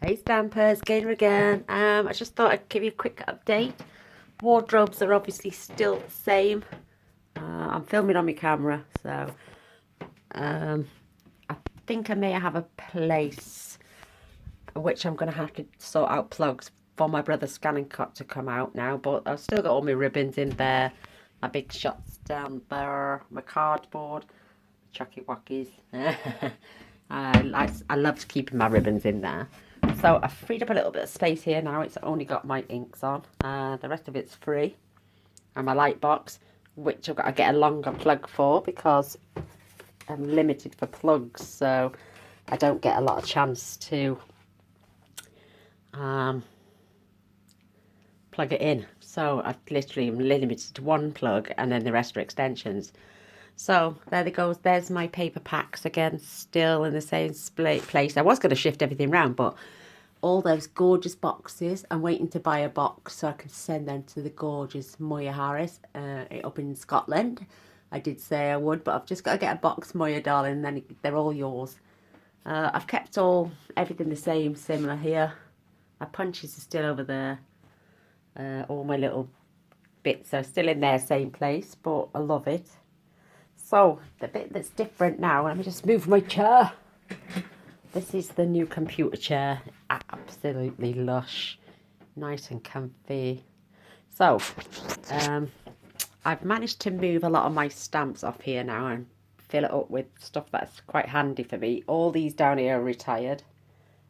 Hey Stampers, Gaynor again. I just thought I'd give you a quick update. Wardrobes are obviously still the same. I'm filming on my camera, so I think I may have a place which I'm going to have to sort out plugs for my brother's scanning cut to come out now. But I've still got all my ribbons in there, my big shots down there, my cardboard, chucky wackies. I love keeping my ribbons in there. So I've freed up a little bit of space here now. It's only got my inks on. The rest of it's free. And my light box, which I've got to get a longer plug for because I'm limited for plugs. So I don't get a lot of chance to plug it in. So I literally am limited to one plug and then the rest are extensions. So there it goes. There's my paper packs again, still in the same place. I was going to shift everything around, but all those gorgeous boxes, I'm waiting to buy a box so I can send them to the gorgeous Moya Harris up in Scotland. I did say I would, but I've just got to get a box, Moya darling, and then they're all yours. I've kept everything the same, similar here. My punches are still over there. All my little bits are still in their same place, but I love it. So the bit that's different now, let me just move my chair. This is the new computer chair, absolutely lush, nice and comfy. So I've managed to move a lot of my stamps off here now and fill it up with stuff that's quite handy for me. All these down here are retired,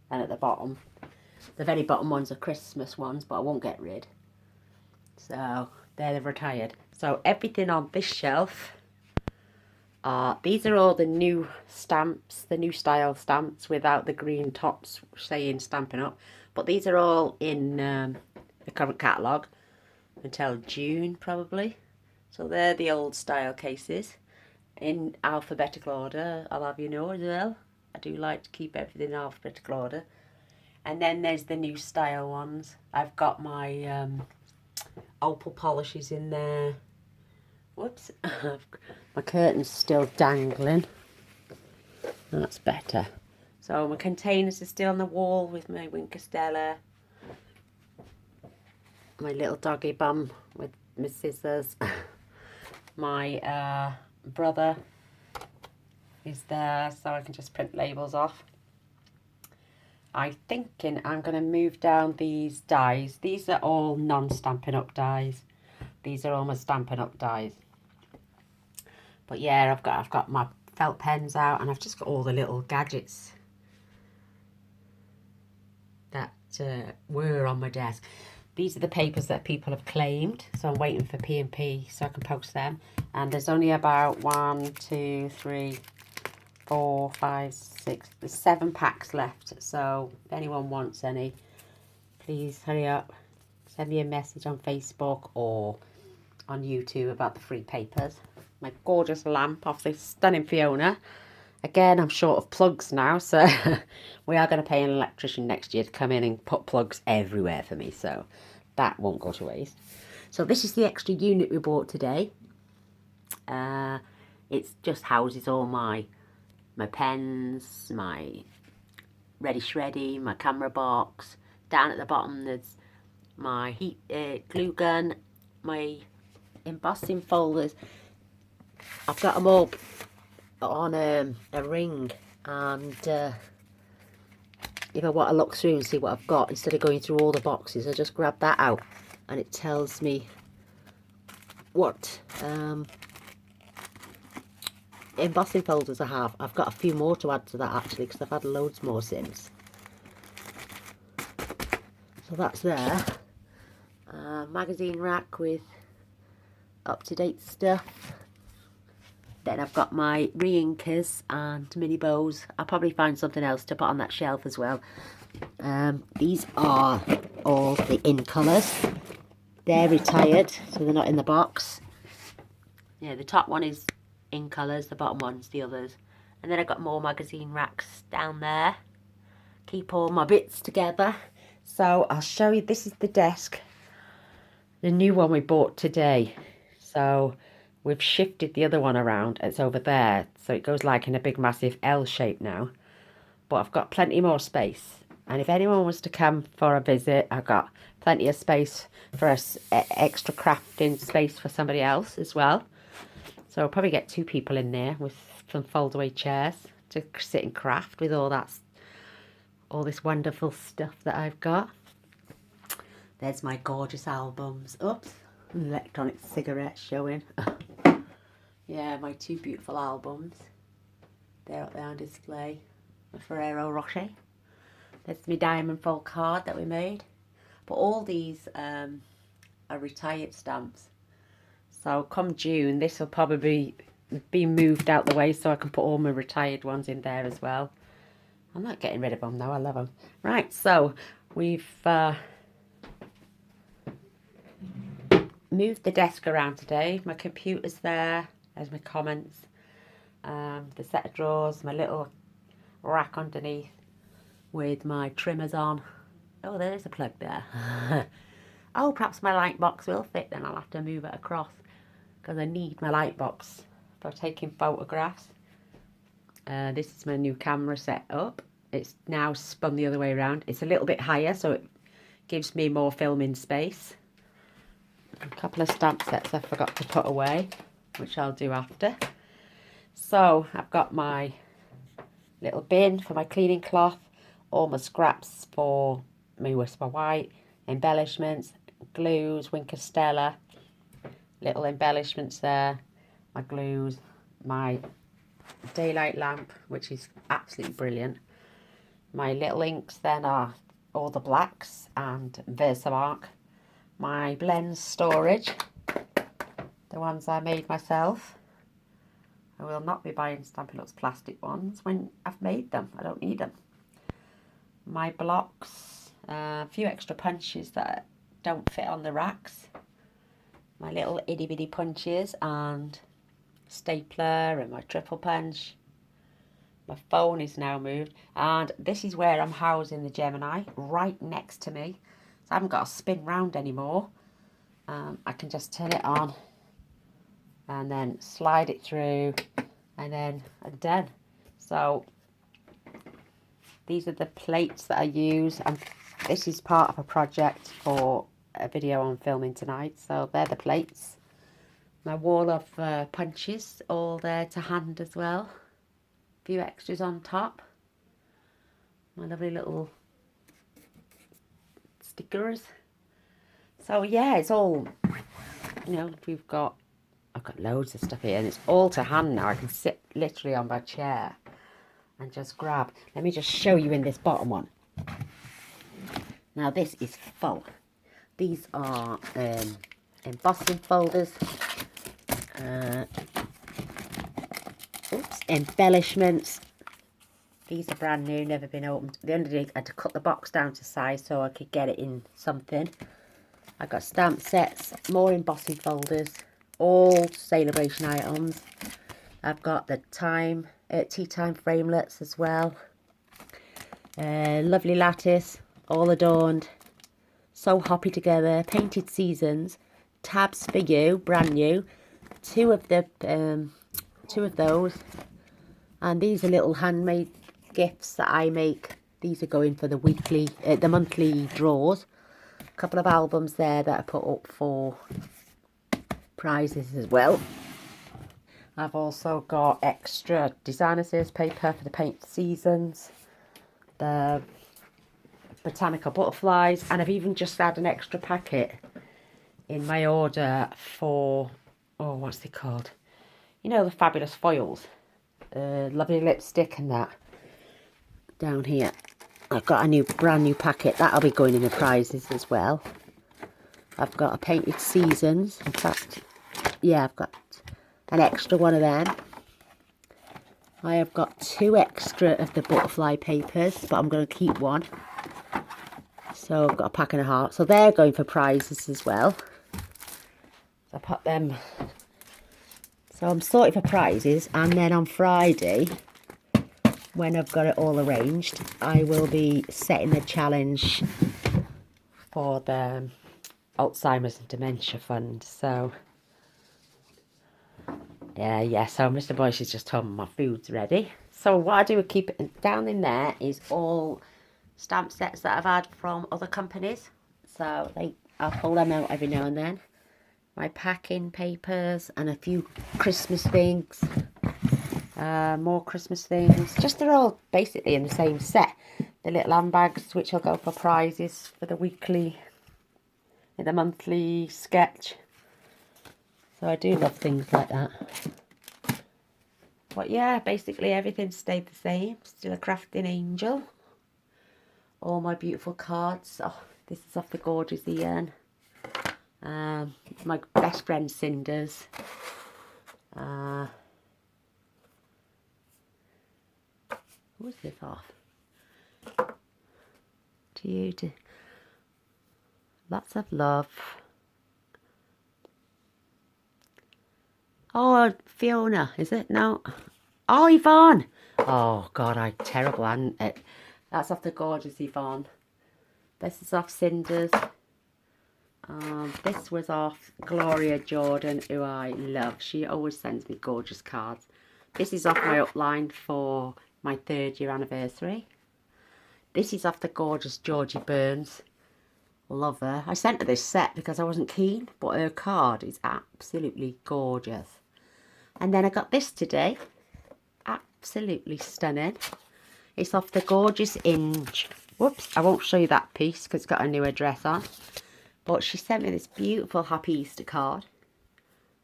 and at the bottom, the very bottom ones are Christmas ones, but I won't get rid. So they're retired. So everything on this shelf, these are all the new stamps, the new style stamps without the green tops saying Stampin' Up. But these are all in the current catalogue until June probably. So they're the old style cases in alphabetical order, I'll have you know as well. I do like to keep everything in alphabetical order. And then there's the new style ones. I've got my opal polishes in there. Whoops, my curtain's still dangling. That's better. So my containers are still on the wall with my Winker Stella. My little doggy bum with my scissors. My brother is there so I can just print labels off. I'm thinking I'm going to move down these dies. These are all non-Stampin' Up dies. These are all my Stampin' Up dies. But yeah, I've got my felt pens out, and I've just got all the little gadgets that were on my desk. These are the papers that people have claimed, so I'm waiting for P&P so I can post them. And there's only about 1, 2, 3, 4, 5, 6, there's 7 packs left. So if anyone wants any, please hurry up. Send me a message on Facebook or on YouTube about the free papers. My gorgeous lamp off this stunning Fiona. Again, I'm short of plugs now, so we are going to pay an electrician next year to come in and put plugs everywhere for me, so that won't go to waste. So this is the extra unit we bought today. It just houses all my pens, my Ready Shreddy, my camera box. Down at the bottom there's my heat glue gun, my embossing folders. I've got them all on a ring, and if I want to look through and see what I've got, instead of going through all the boxes, I just grab that out and it tells me what embossing folders I have. I've got a few more to add to that actually, because I've had loads more since. So that's there. Magazine rack with up-to-date stuff. Then I've got my re-inkers and mini bows. I'll probably find something else to put on that shelf as well. These are all the in colours. They're retired, so they're not in the box. Yeah, the top one is in colours, the bottom one's the others. And then I've got more magazine racks down there. Keep all my bits together. So I'll show you, this is the desk. The new one we bought today. So we've shifted the other one around. It's over there. So it goes like in a big massive L shape now. But I've got plenty more space. And if anyone was to come for a visit, I've got plenty of space for extra crafting space for somebody else as well. So I'll probably get 2 people in there with some fold-away chairs to sit and craft with all this wonderful stuff that I've got. There's my gorgeous albums. Oops, an electronic cigarette showing. Yeah, my 2 beautiful albums. They're up there on display. The Ferrero Rocher. That's my diamond fold card that we made. But all these are retired stamps. So come June, this will probably be moved out the way so I can put all my retired ones in there as well. I'm not getting rid of them though, I love them. Right, so we've moved the desk around today. My computer's there. There's my comments. The set of drawers, my little rack underneath with my trimmers on. Oh, there's a plug there. Oh, perhaps my light box will fit then. I'll have to move it across because I need my light box for taking photographs. This is my new camera set up. It's now spun the other way around. It's a little bit higher, so it gives me more filming space. A couple of stamp sets I forgot to put away, which I'll do after. So I've got my little bin for my cleaning cloth, all my scraps for my Whisper White, embellishments, glues, Winker Stella, little embellishments there, my glues, my daylight lamp, which is absolutely brilliant. My little inks then are all the blacks and Versamark. My blends storage, the ones I made myself. I will not be buying Stampin' Up's plastic ones when I've made them. I don't need them. My blocks, a few extra punches that don't fit on the racks. My little itty bitty punches and stapler and my triple punch. My phone is now moved, and this is where I'm housing the Gemini, right next to me. So I haven't got to spin round anymore. I can just turn it on and then slide it through, and then I'm done. So these are the plates that I use, and this is part of a project for a video I'm filming tonight. So they're the plates. My wall of punches, all there to hand as well. A few extras on top. My lovely little stickers. So yeah, it's all, I've got loads of stuff here, and it's all to hand now. I can sit literally on my chair and just grab. Let me just show you in this bottom one. Now this is full. These are embossing folders. Embellishments. These are brand new, never been opened. The underneath, I had to cut the box down to size so I could get it in something. I've got stamp sets, more embossing folders, all celebration items. I've got the tea time framelets as well. Lovely lattice, all adorned. So happy together, painted seasons, tabs for you, brand new. Two of those, and these are little handmade gifts that I make. These are going for the monthly draws. A couple of albums there that I put up for prizes as well. I've also got extra designer series paper for the paint seasons, the botanical butterflies, and I've even just had an extra packet in my order for, what's it called? The fabulous foils. Lovely lipstick and that. Down here. I've got a brand new packet. That'll be going in the prizes as well. I've got a painted seasons. In fact, yeah, I've got an extra one of them. I have got 2 extra of the butterfly papers, but I'm going to keep one. So I've got a pack and a half. So they're going for prizes as well. So I put them. So I'm sorted for prizes, and then on Friday, when I've got it all arranged, I will be setting the challenge for the Alzheimer's and Dementia Fund. So yeah, so Mr. Boyce has just told me my food's ready. So what I do is keep it down in there is all stamp sets that I've had from other companies. So I'll pull them out every now and then. My packing papers and a few Christmas things. More Christmas things. Just they're all basically in the same set. The little handbags, which will go for prizes for the weekly, the monthly sketch. So I do love things like that. But yeah, basically everything stayed the same. Still a crafting angel. All my beautiful cards. Oh, this is off the gorgeous Ian. My best friend Cinder's. Who is this off? To you, to lots of love. Oh, Fiona, is it? No. Oh, Yvonne. Oh, God, I'm terrible, and it. That's off the gorgeous Yvonne. This is off Cinder's. This was off Gloria Jordan, who I love. She always sends me gorgeous cards. This is off my upline for my 3rd year anniversary. This is off the gorgeous Georgie Burns. Love her. I sent her this set because I wasn't keen, but her card is absolutely gorgeous. And then I got this today. Absolutely stunning. It's off the gorgeous Inge. Whoops, I won't show you that piece because it's got a new address on. But she sent me this beautiful Happy Easter card.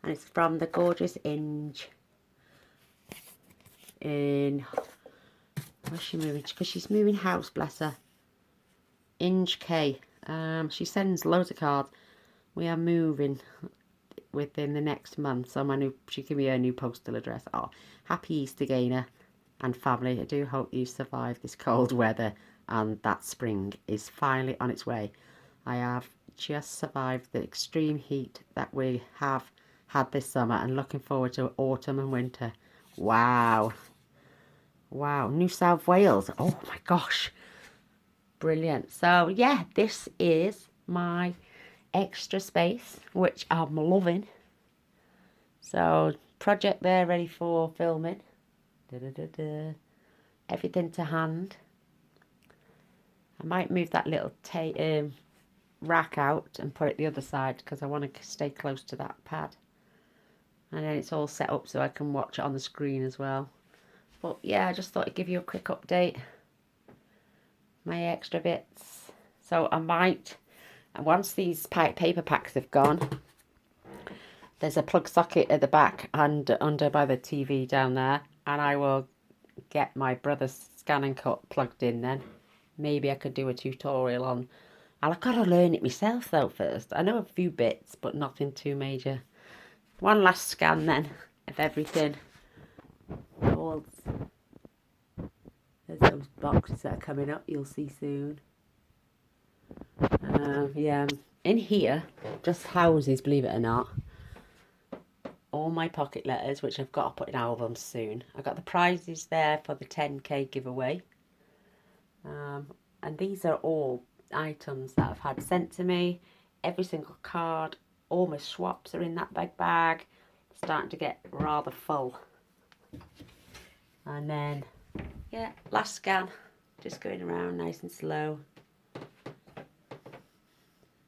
And it's from the gorgeous Inge. Where's she moving? Because she's moving house, bless her. Inge K. She sends loads of cards. We are moving within the next month. So she gave me her new postal address. Oh, Happy Easter, Gaynor and family. I do hope you survive this cold weather and that spring is finally on its way. I have just survived the extreme heat that we have had this summer and looking forward to autumn and winter. Wow. Wow, New South Wales. Oh my gosh. Brilliant. So yeah, this is my extra space, which I'm loving. So project there ready for filming. Everything to hand. I might move that little rack out and put it the other side because I want to stay close to that pad. And then it's all set up so I can watch it on the screen as well. But yeah, I just thought I'd give you a quick update. My extra bits. So I might, once these paper packs have gone, there's a plug socket at the back and under by the TV down there. And I will get my brother's scan and cut plugged in then. Maybe I could do a tutorial on. I've got to learn it myself though first. I know a few bits, but nothing too major. One last scan then of everything. There's those boxes that are coming up, you'll see soon. Yeah, in here, just houses, believe it or not, all my pocket letters, which I've got to put in albums soon. I got the prizes there for the 10k giveaway. And these are all items that I've had sent to me. Every single card, all my swaps are in that big bag. Starting to get rather full. And then, yeah, last scan. Just going around nice and slow.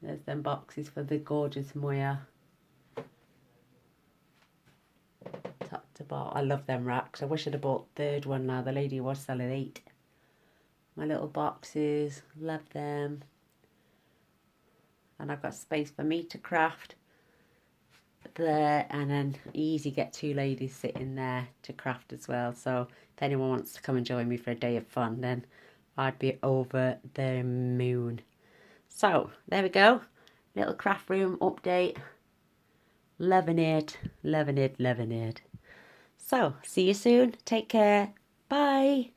There's them boxes for the gorgeous Moya. Top to bottom. I love them racks. I wish I'd have bought the 3rd one now. The lady was selling 8. My little boxes. Love them. And I've got space for me to craft there, and then easy get 2 ladies sitting there to craft as well. So if anyone wants to come and join me for a day of fun, then I'd be over the moon. So there we go, little craft room update. Loving it, loving it, loving it. So see you soon, take care, bye.